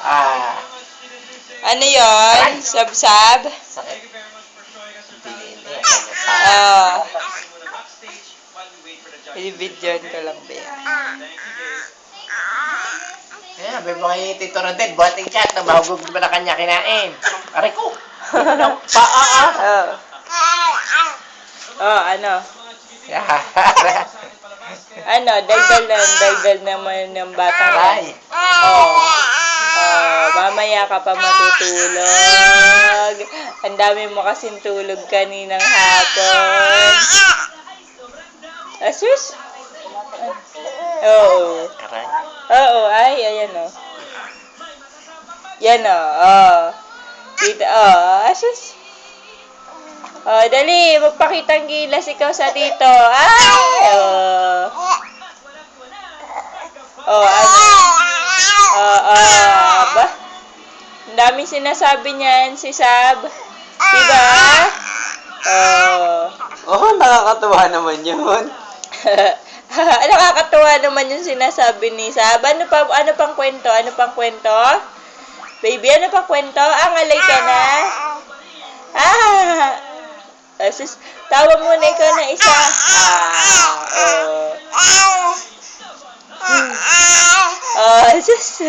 Ah, Ano yon? Sab-sab? sakit. Pinili. Oo. Ibidyon ko lang ba yan? Kaya, may mga Tito Rodel, buhating chat na mahugog ba na kanya kinain. Aray ko! Paa! Oo. Oh, ano? Ano, daldal naman ng bata. Aray! Oh. Mamaya ka pa matutulog. Ang dami mo kasing tulog kaninang hapon. Asus? Oo. Aray! Oo, ay, ayan o. Yan o, oh. Dito, oh, asus. Oh, dali, magpakitang gilas ikaw sa dito. Ay, oh. Oh, ano? Ba? Ang daming sinasabi niyan, si Sab. Diba? Oh. Oh, nakakatuwa naman yun. Nakakatuwa naman yung sinasabi ni Sab. Ano pang kwento? Ano pang kwento? Baby, ano pang kwento? Ngalay ka na? Sus, tawa muna ikaw na isa. Sus.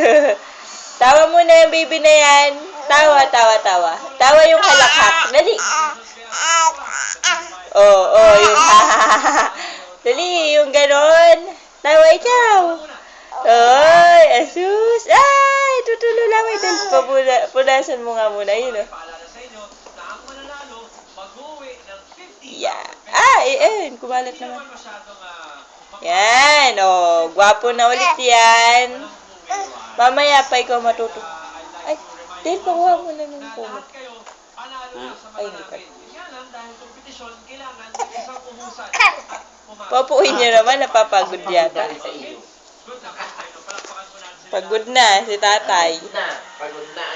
Tawa muna yung baby na yan. Tawa. Tawa yung halakhak. Dali. Yung Dali, yung ganon. Tawa ikaw. Ay, asus. Ay, tutulo lang. Punasan mo nga muna. Yun, oh. Yeah. Ayun. Kumalat naman. Yan, oh. Gwapo na ulit yan. Mamaya pa ikaw matuto. Ay, Dale, pakuha mo na ng kumot. Ay, hindi pa. Papuin niyo naman, napapagod yata. Pagod na si tatay. Pagod na.